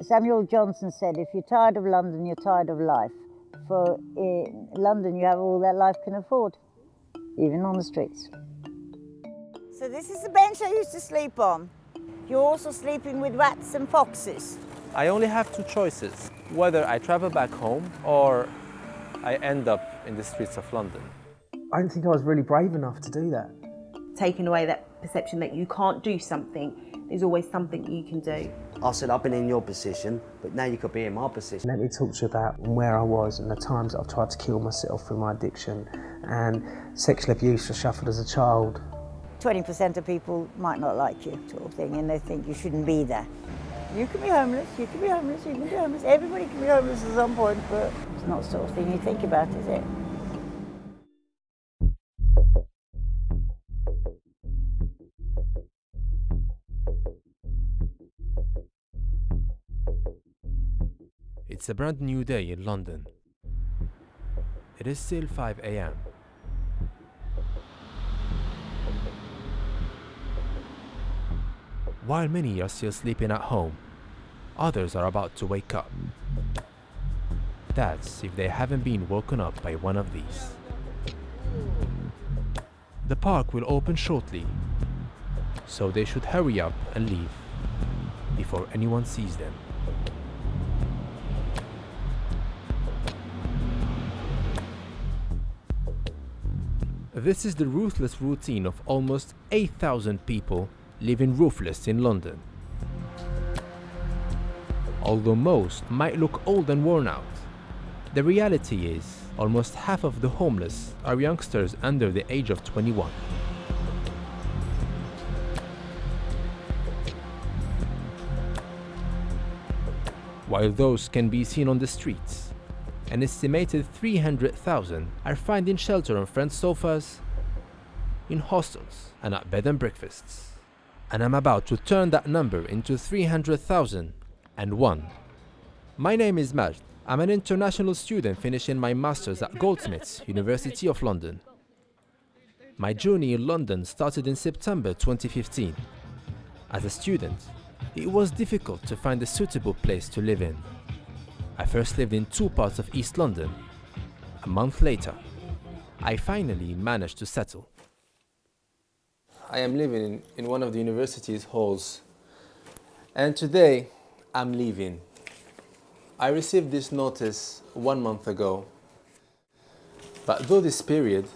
Samuel Johnson said, if you're tired of London, you're tired of life. For in London, you have all that life can afford, even on the streets. So this is the bench I used to sleep on. You're also sleeping with rats and foxes. I only have two choices, whether I travel back home or I end up in the streets of London. I don't think I was really brave enough to do that. Taking away that perception that you can't do something, there's always something you can do. I said, I've been in your position, but now you could be in my position. Let me talk to you about where I was and the times that I've tried to kill myself through my addiction, and sexual abuse was suffered as a child. 20% of people might not like you, sort of thing, and they think you shouldn't be there. You can be homeless, you can be homeless, you can be homeless. Everybody can be homeless at some point, but it's not the sort of thing you think about, is it? It's a brand new day in London. It is still 5 a.m. While many are still sleeping at home, others are about to wake up. That's if they haven't been woken up by one of these. The park will open shortly, so they should hurry up and leave before anyone sees them. This is the ruthless routine of almost 8,000 people living roofless in London. Although most might look old and worn out, the reality is almost half of the homeless are youngsters under the age of 21. While those can be seen on the streets, an estimated 300,000 are finding shelter on friends' sofas, in hostels and at bed and breakfasts. And I'm about to turn that number into 300,001. My name is Majd. I'm an international student finishing my master's at Goldsmiths, University of London. My journey in London started in September 2015. As a student, it was difficult to find a suitable place to live in. I first lived in two parts of East London. A month later, I finally managed to settle. I am living in one of the university's halls, and today I'm leaving. I received this notice 1 month ago, but though this period,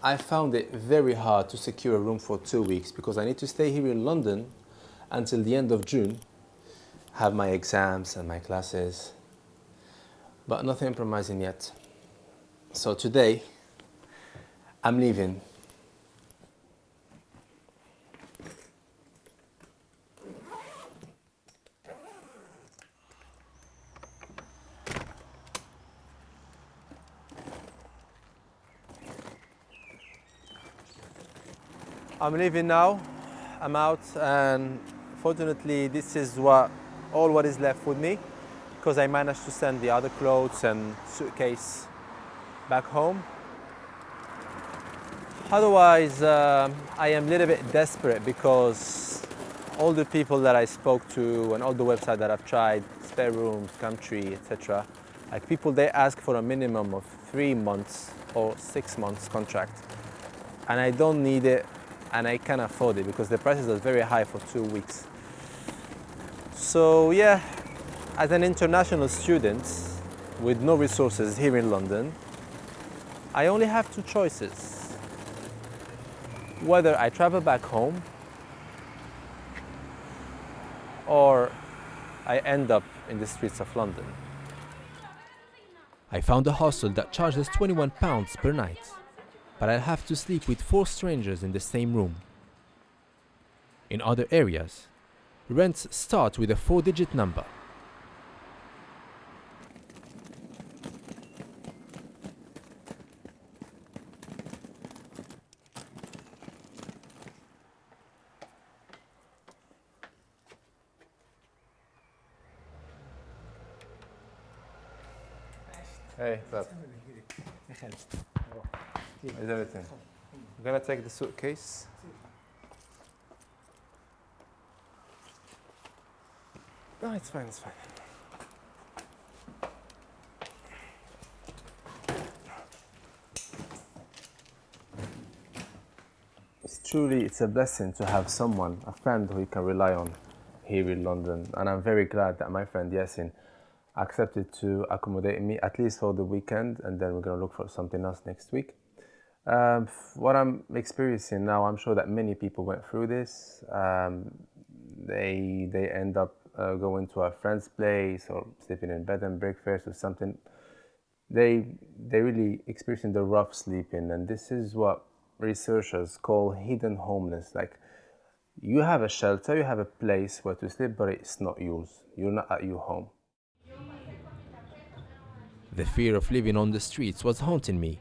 I found it very hard to secure a room for 2 weeks because I need to stay here in London until the end of June, have my exams and my classes, but nothing promising yet. So today, I'm leaving. I'm leaving now. I'm out, and fortunately this is all what is left with me, because I managed to send the other clothes and suitcase back home. Otherwise, I am a little bit desperate because all the people that I spoke to and all the websites that I've tried, spare rooms, Gumtree, etc., like people, they ask for a minimum of 3 months or 6 months contract, and I don't need it. And I can't afford it because the prices are very high for 2 weeks. So yeah, as an international student with no resources here in London, I only have two choices. Whether I travel back home or I end up in the streets of London. I found a hostel that charges £21 per night. But I'll have to sleep with 4 strangers in the same room. In other areas, rents start with a 4-digit number. Hey, what's up? Is everything? I'm gonna take the suitcase. No, it's fine, it's fine. it's a blessing to have someone, a friend who you can rely on here in London. And I'm very glad that my friend Yasin accepted to accommodate me, at least for the weekend, and then we're going to look for something else next week. What I'm experiencing now, I'm sure that many people went through this. They end up going to a friend's place or sleeping in bed and breakfast or something. They really experiencing the rough sleeping, and this is what researchers call hidden homeless. Like, you have a shelter, you have a place where to sleep, but it's not yours. You're not at your home. The fear of living on the streets was haunting me.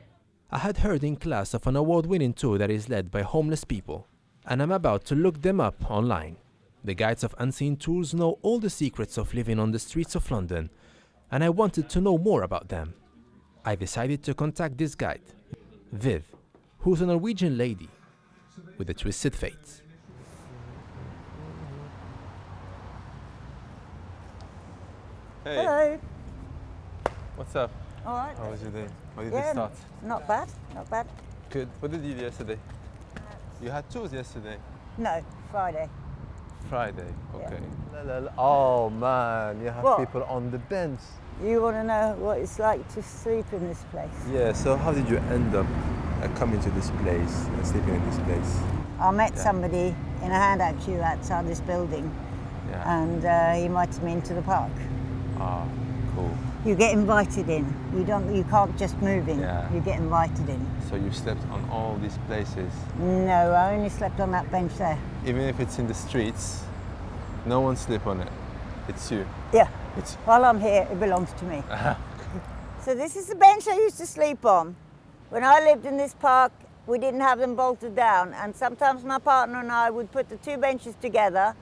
I had heard in class of an award-winning tour that is led by homeless people, and I'm about to look them up online. The guides of Unseen Tours know all the secrets of living on the streets of London, and I wanted to know more about them. I decided to contact this guide, Viv, who's a Norwegian lady with a twisted fate. Hey. Hello. What's up? All right. How was your day? How did Yeah, it start? Not bad, not bad. Good. What did you do yesterday? You had tours yesterday. No, Friday. Friday. Yeah. Okay. Oh man, you have What? people on the bench. You want to know what it's like to sleep in this place? Yeah. So how did you end up coming to this place and sleeping in this place? I met somebody in a handout queue outside this building, Yeah. and he invited me into the park. Ah, cool. You get invited in. You can't just move in. Yeah. You get invited in. So you slept on all these places, No, I only slept on that bench there. even if it's in the streets. No one sleep on it. It's you. Yeah. It's While I'm here, it belongs to me. So this is the bench I used to sleep on. When I lived in this park, we didn't have them bolted down, and sometimes my partner and I would put the two benches together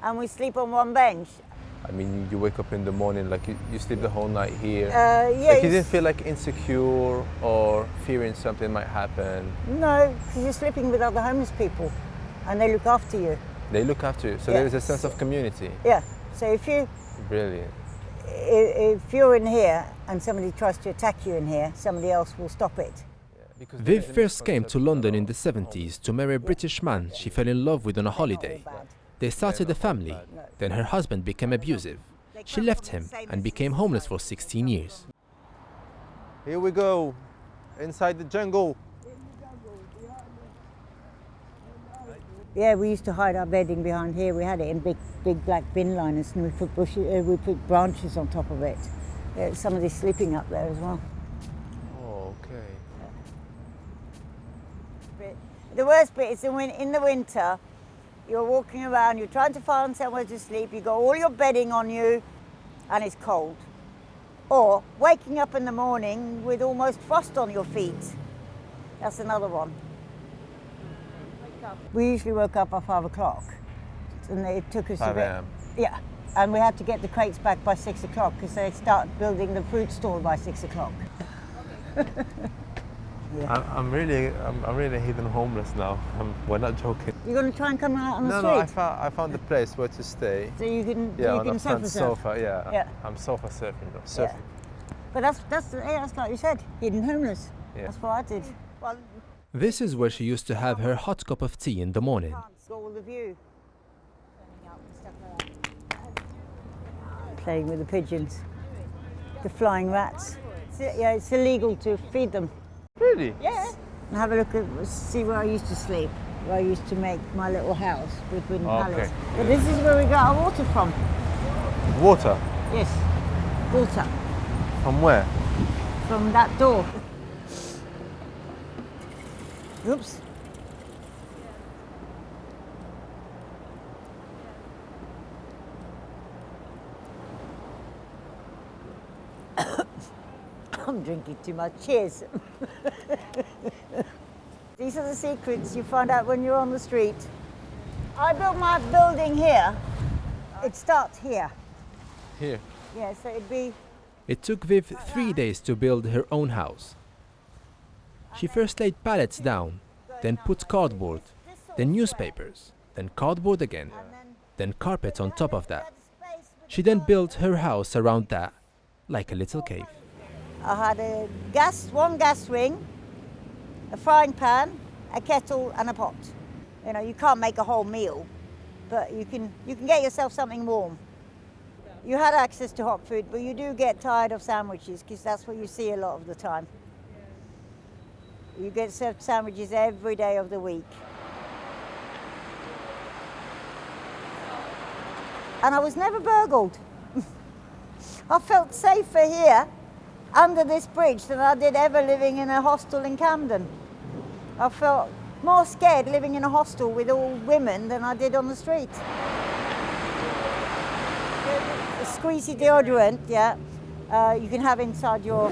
and we sleep on one bench. I mean, you wake up in the morning, like you sleep the whole night here. Yeah, Like you didn't feel like insecure or fearing something might happen. No, because you're sleeping with other homeless people and they look after you. They look after you, so Yeah. there is a sense of community. Yeah, so if Brilliant. you're in here and somebody tries to attack you in here, somebody else will stop it. Viv first came to London in the 70s to marry a British man she fell in love with on a holiday. They started a family, then her husband became abusive. She left him and became homeless for 16 years. Here we go, inside the jungle. Yeah, we used to hide our bedding behind here. We had it in big black bin liners, and we put branches on top of it. Somebody's sleeping up there as well. Oh, okay. The worst bit is in the winter, you're walking around, you're trying to find somewhere to sleep, you've got all your bedding on you, and it's cold. Or waking up in the morning with almost frost on your feet. That's another one. We usually woke up at 5 o'clock, and it took us 5 a bit. a.m. Yeah, and we had to get the crates back by 6 o'clock because they start building the fruit stall by 6 o'clock. I'm really hidden homeless now. We're not joking. You're going to try and come out on the No, street? I found a place where to stay. So you can, Yeah, you on can the front surf. sofa. Yeah. Yeah. I'm sofa surfing. Though. Surfing. But that's like you said, hidden homeless. Yeah. That's what I did. Well, This is where she used to have her hot cup of tea in the morning. got all the view. Playing with the pigeons, the flying rats. Yeah, it's illegal to feed them. Really? Yeah. And have a look at, see where I used to sleep, where I used to make my little house with wooden pallets. But this is where we got our water from. Water? Yes, water. From where? From that door. Oops. I'm drinking too much. Cheers. These are the secrets you find out when you're on the street. I built my building here. It starts here. Here. Yeah, so it'd be... It took Viv 3 days to build her own house. She first laid pallets down, then put cardboard, then newspapers, then cardboard again, then carpet on top of that. She then built her house around that, like a little cave. I had one gas ring, a frying pan, a kettle and a pot. You know, you can't make a whole meal, but you can get yourself something warm. You had access to hot food, but you do get tired of sandwiches because that's what you see a lot of the time. You get served sandwiches every day of the week. And I was never burgled. I felt safer here under this bridge than I did ever living in a hostel in Camden. I felt more scared living in a hostel with all women than I did on the street. The squeezy deodorant, yeah, you can have inside your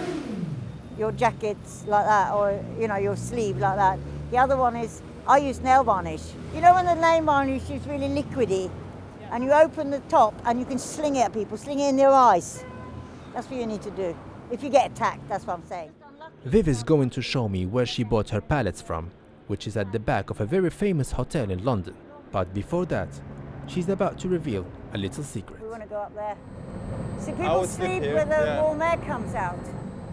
jackets like that, or you know, your sleeve like that. The other one is, I use nail varnish. You know when the nail varnish is really liquidy, and you open the top and you can sling it at people, sling it in their eyes. That's what you need to do. If you get attacked, that's what I'm saying. Viv is going to show me where she bought her palettes from, which is at the back of a very famous hotel in London. But before that, she's about to reveal a little secret. We want to go up there. See, people sleep where the warm air comes out.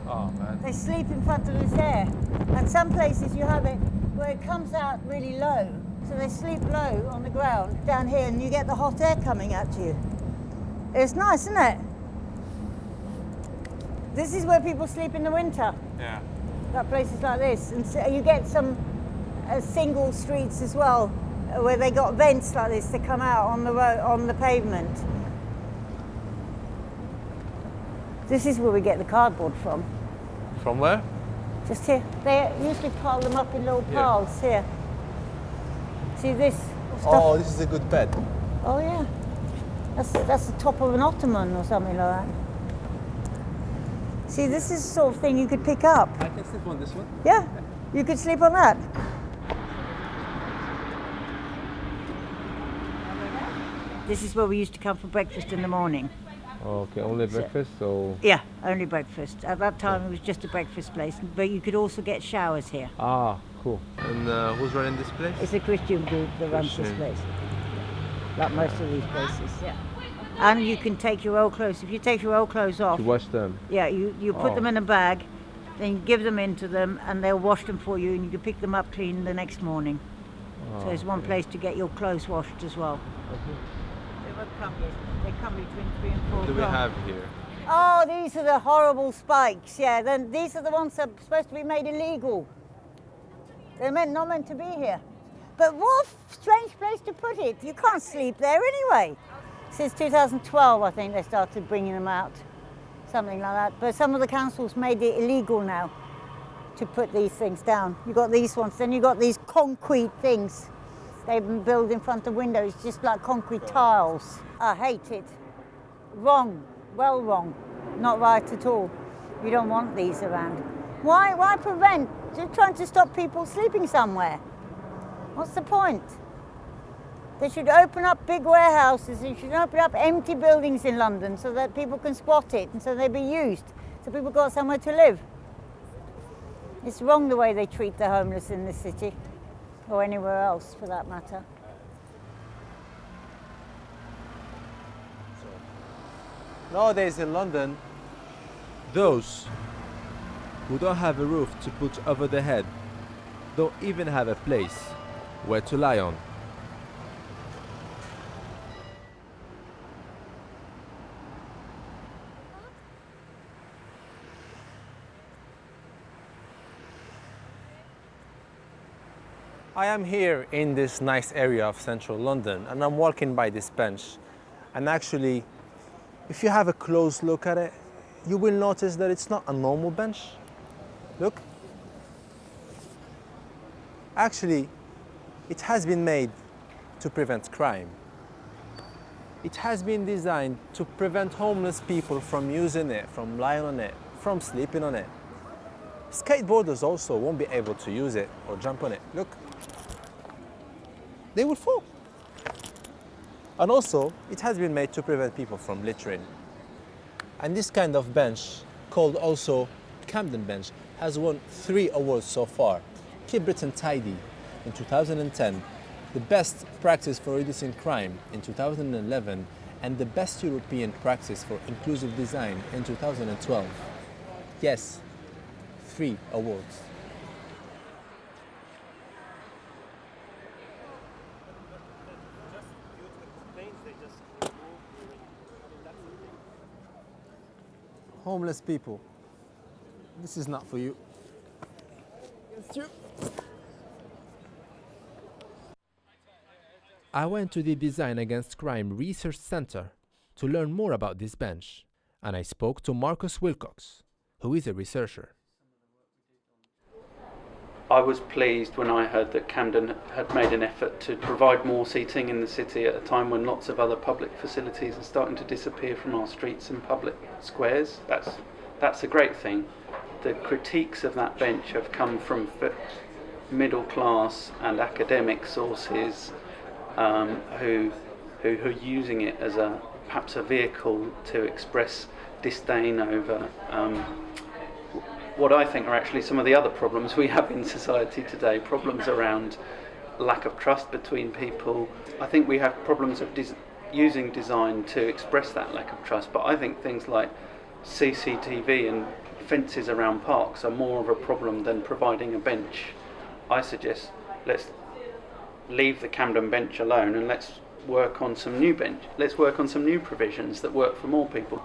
Oh, man. They sleep in front of this air. And some places you have it where it comes out really low. So they sleep low on the ground down here, and you get the hot air coming at you. It's nice, isn't it? This is where people sleep in the winter. Yeah. Got places like this. And so you get some single streets as well, where they got vents like this to come out on the road, on the pavement. This is where we get the cardboard from. From where? Just here. They usually pile them up in little piles here. See this stuff? Oh, this is a good bed. Oh yeah. That's the top of an ottoman or something like that. See, this is the sort of thing you could pick up. I can sleep on this one. Yeah, you could sleep on that. This is where we used to come for breakfast in the morning. Okay, only breakfast, so... Yeah, only breakfast. At that time it was just a breakfast place, but you could also get showers here. Ah, cool. And who's running this place? It's a Christian group that runs this Christian. place. Like most of these places, yeah. And you can take your old clothes. If you take your old clothes off, To wash them. yeah, you put them in a bag, then you give them into them, and they'll wash them for you, and you can pick them up clean the next morning. So there's one place to get your clothes washed as well. They come between 3 and 4 What do we o'clock. have here? Oh, these are the horrible spikes. Yeah, then these are the ones that are supposed to be made illegal. They're not meant to be here. But what a strange place to put it. You can't sleep there anyway. Since 2012, I think they started bringing them out, something like that. But some of the councils made it illegal now to put these things down. You got these ones, then you got these concrete things they build in front of windows, just like concrete tiles. I hate it. Wrong, well wrong, not right at all. You don't want these around. Why prevent? Just trying to stop people sleeping somewhere. What's the point? They should open up big warehouses, they should open up empty buildings in London so that people can squat it and so they be used, so people got somewhere to live. It's wrong the way they treat the homeless in this city, or anywhere else for that matter. Nowadays in London, Those who don't have a roof to put over their head don't even have a place where to lie on. I am here in this nice area of central London, and I'm walking by this bench. And actually, if you have a close look at it, you will notice that it's not a normal bench. Look. Actually, it has been made to prevent crime. It has been designed to prevent homeless people from using it, from lying on it, from sleeping on it. Skateboarders also won't be able to use it or jump on it. Look. They will fall. And also, it has been made to prevent people from littering. And this kind of bench, called also Camden bench, has won 3 awards so far. Keep Britain Tidy in 2010, the best practice for reducing crime in 2011, and the best European practice for inclusive design in 2012. Yes, 3 awards. homeless people. This is not for you. It's you. I went to the Design Against Crime Research Center to learn more about this bench, and I spoke to Marcus Wilcox, who is a researcher. I was pleased when I heard that Camden had made an effort to provide more seating in the city at a time when lots of other public facilities are starting to disappear from our streets and public squares. That's a great thing. The critiques of that bench have come from middle class and academic sources who are using it as perhaps a vehicle to express disdain over what I think are actually some of the other problems we have in society today, problems around lack of trust between people. I think we have problems of using design to express that lack of trust, but I think things like CCTV and fences around parks are more of a problem than providing a bench. I suggest let's leave the Camden bench alone and let's work on some new provisions that work for more people.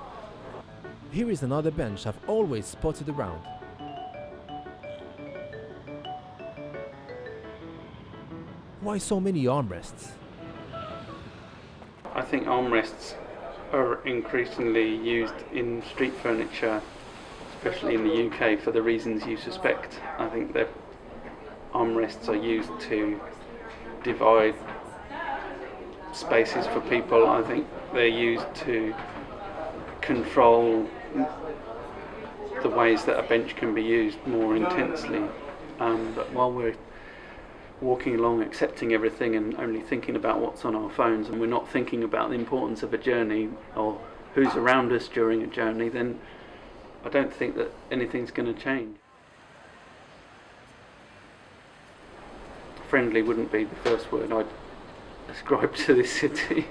Here is another bench I've always spotted around. Why so many armrests? I think armrests are increasingly used in street furniture, especially in the UK, for the reasons you suspect. I think that armrests are used to divide spaces for people. I think they're used to control the ways that a bench can be used more intensely. But while we're walking along accepting everything and only thinking about what's on our phones, and we're not thinking about the importance of a journey or who's around us during a journey, then I don't think that anything's going to change. Friendly wouldn't be the first word I'd ascribe to this city.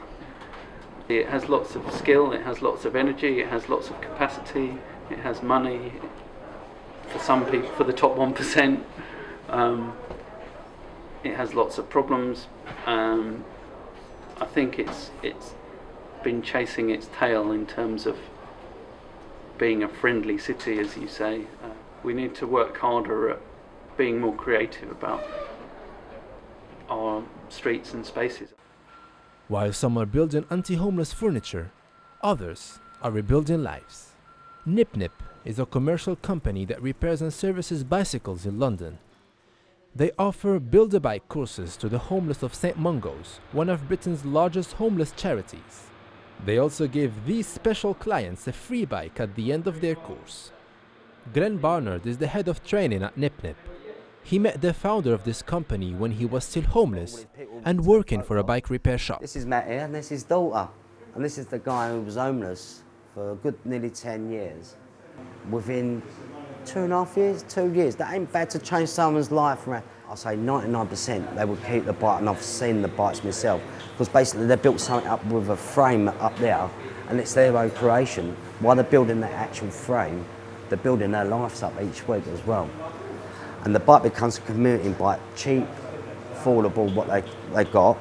It has lots of skill, it has lots of energy, it has lots of capacity, it has money for some people, for the top 1%. It has lots of problems. I think it's been chasing its tail in terms of being a friendly city, as you say. We need to work harder at being more creative about our streets and spaces. While some are building anti-homeless furniture, others are rebuilding lives. Nip Nip is a commercial company that repairs and services bicycles in London. They offer build-a-bike courses to the homeless of St Mungo's, one of Britain's largest homeless charities. They also give these special clients a free bike at the end of their course. Glenn Barnard is the head of training at Nip Nip. He met the founder of this company when he was still homeless and working for a bike repair shop. This is Matt here, and this is his daughter. And this is the guy who was homeless for a good nearly 10 years. Within 2.5 years, 2 years, that ain't bad to change someone's life around. I say 99% they would keep the bike, and I've seen the bikes myself, because basically they built something up with a frame up there, and it's their own creation. While they're building that actual frame, they're building their lives up each week as well. And the bike becomes a commuting bike, cheap, affordable, what they got,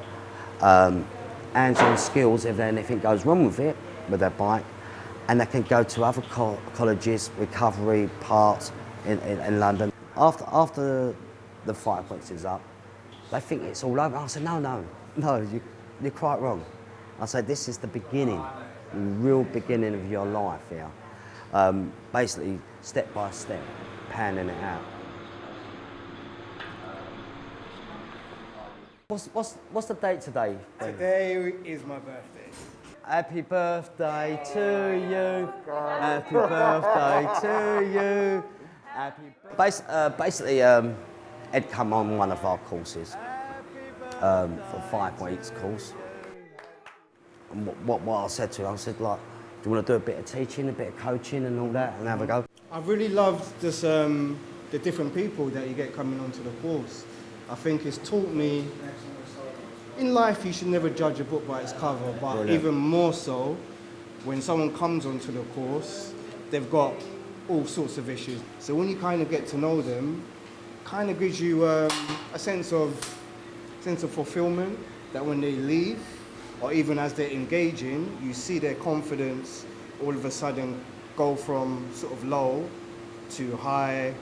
hands-on skills if anything goes wrong with it, with their bike, and they can go to other colleges, recovery parts in London. After the 5 weeks is up, they think it's all over. I said, no, you're quite wrong. I said, this is the beginning, the real beginning of your life here. Basically, step by step, panning it out. What's the date today? Today is my birthday. Happy birthday to you. Happy birthday to you. Basically, Ed come on one of our courses for 5 weeks course. And what I said to him, I said, like, do you want to do a bit of teaching, a bit of coaching and all that, and have a go? I really loved this, the different people that you get coming onto the course. I think it's taught me, in life you should never judge a book by its cover, but Brilliant. Even more so, when someone comes onto the course, they've got all sorts of issues. So when you kind of get to know them, kind of gives you a sense of fulfillment, that when they leave, or even as they're engaging, you see their confidence all of a sudden go from sort of low to high.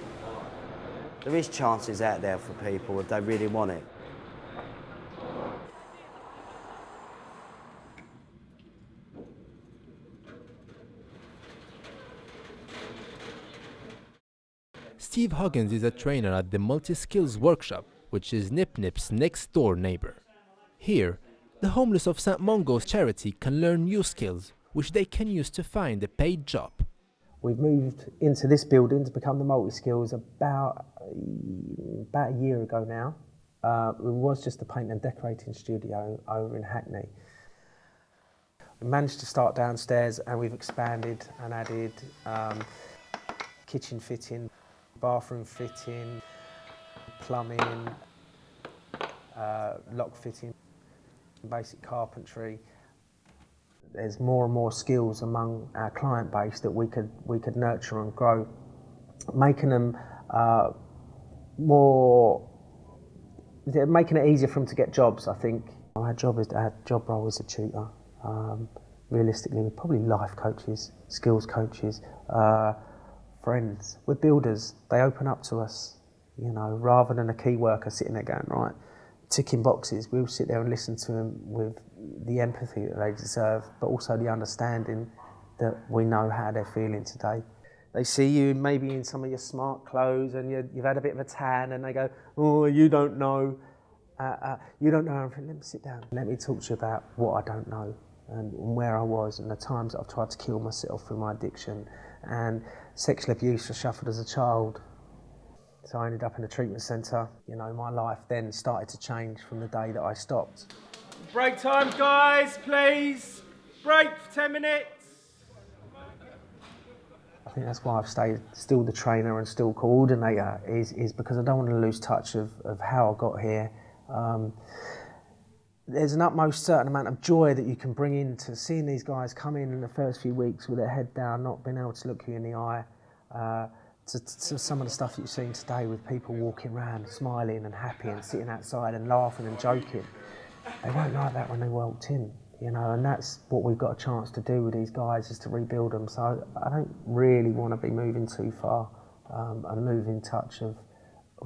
There is chances out there for people if they really want it. Steve Huggins is a trainer at the Multi-Skills Workshop, which is Nip Nip's next-door neighbor. Here, the homeless of St. Mungo's charity can learn new skills, which they can use to find a paid job. We've moved into this building to become the Multi-Skills about a year ago now. It was just a paint and decorating studio over in Hackney. We managed to start downstairs and we've expanded and added kitchen fitting, bathroom fitting, plumbing, lock fitting, basic carpentry. There's more and more skills among our client base that we could nurture and grow, making them making it easier for them to get jobs. I think our job role is a tutor. Realistically, we're probably life coaches, skills coaches, friends. We're builders. They open up to us, you know, rather than a key worker sitting there going, right, ticking boxes. We'll sit there and listen to them with the empathy that they deserve, but also the understanding that we know how they're feeling today. They see you maybe in some of your smart clothes and you've had a bit of a tan and they go, oh, you don't know. You don't know. I'm thinking, let me sit down. Let me talk to you about what I don't know and where I was and the times that I've tried to kill myself through my addiction and sexual abuse I suffered as a child. So I ended up in a treatment centre. You know, my life then started to change from the day that I stopped. Break time, guys, please. Break for 10 minutes. I think that's why I've stayed still the trainer and still coordinator is because I don't want to lose touch of how I got here. There's an utmost certain amount of joy that you can bring into seeing these guys come in the first few weeks with their head down, not being able to look you in the eye, to some of the stuff that you've seen today with people walking around smiling and happy and sitting outside and laughing and joking. They weren't like that when they walked in, you know, and that's what we've got a chance to do with these guys is to rebuild them. So I don't really want to be moving too far and losing touch of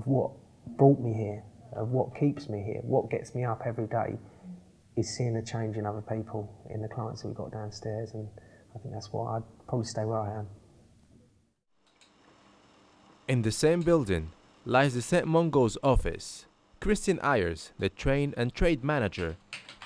what brought me here, of what keeps me here, what gets me up every day is seeing a change in other people, in the clients that we've got downstairs, and I think that's why I'd probably stay where I am. In the same building lies the St. Mungo's office. Christine Ayers, the train and trade manager,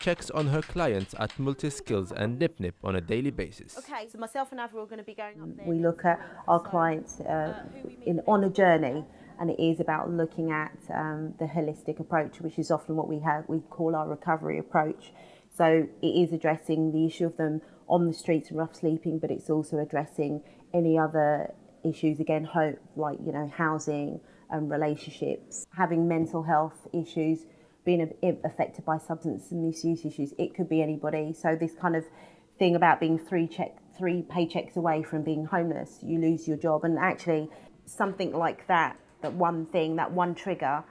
checks on her clients at Multi-Skills and Nip Nip on a daily basis. Okay, so myself and Avril are going to be going up there. We look at our clients on a journey, and it is about looking at the holistic approach, which is often what we call our recovery approach. So it is addressing the issue of them on the streets and rough sleeping, but it's also addressing any other issues, again, like, you know, housing and relationships, having mental health issues, being affected by substance misuse issues. It could be anybody. So this kind of thing about being three paychecks away from being homeless, you lose your job, and actually something like that one thing, that one trigger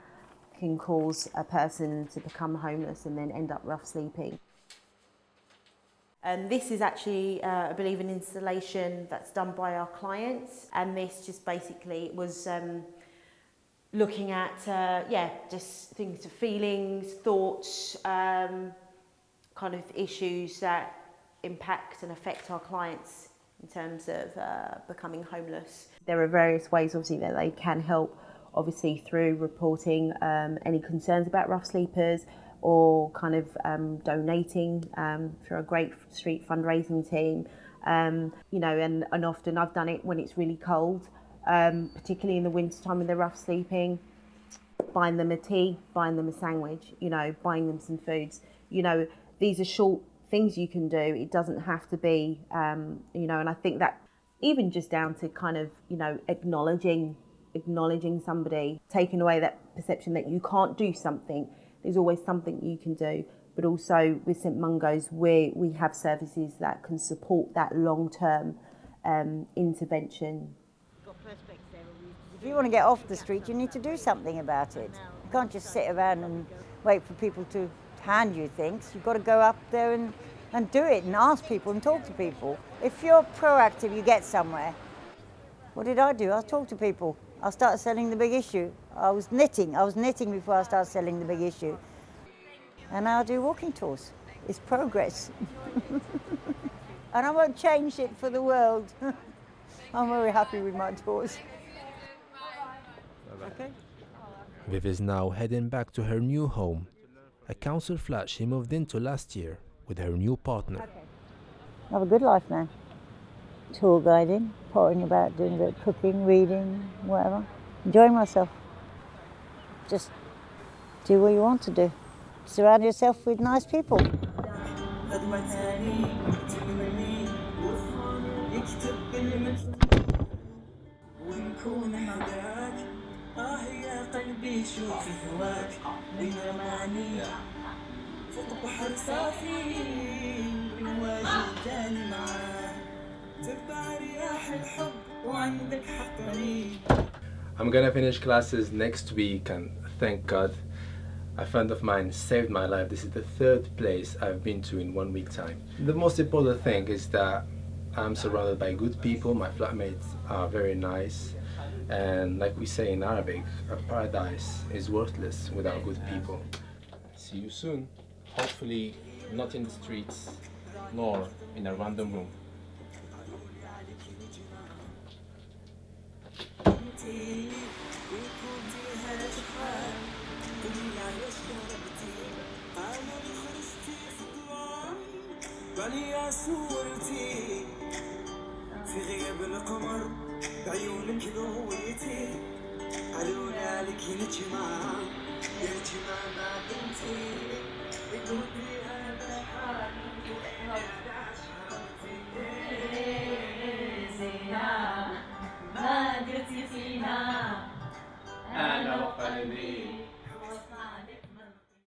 can cause a person to become homeless and then end up rough sleeping. And this is actually, I believe, an installation that's done by our clients, and this just basically was looking at, just things, feelings, thoughts, kind of issues that impact and affect our clients in terms of becoming homeless. There are various ways, obviously, that they can help, obviously through reporting any concerns about rough sleepers, or kind of donating through a Great Street fundraising team. You know, and often I've done it when it's really cold, particularly in the winter time when they're rough sleeping, buying them a tea, buying them a sandwich, you know, buying them some foods. You know, these are short things you can do. It doesn't have to be, you know, and I think that even just down to kind of, you know, acknowledging somebody, taking away that perception that you can't do something. There's always something you can do. But also with St Mungo's, we have services that can support that long-term intervention. If you want to get off the street, you need to do something about it. You can't just sit around and wait for people to hand you things. You've got to go up there and and do it and ask people and talk to people. If you're proactive, you get somewhere. What did I do? I talked to people. I started selling the big issue. I was knitting before I started selling the big issue. And now I do walking tours. It's progress. And I won't change it for the world. I'm very happy with my tours. Okay. Viv is now heading back to her new home, a council flat she moved into last year with her new partner. Okay. I have a good life now. Tour guiding, pottering about, doing a bit of cooking, reading, whatever. Enjoying myself. Just do what you want to do. Surround yourself with nice people. I'm gonna finish classes next week, and thank God a friend of mine saved my life. This is the third place I've been to in 1 week time. The most important thing is that I'm surrounded by good people. My flatmates are very nice, and like we say in Arabic, a paradise is worthless without good people. See you soon. Hopefully not in the streets nor in a random room. يا صورتي في غياب القمر بعيونك ضويتي قالونا لك نجمة يا نجمة ما كنتي قلبي هذا حالي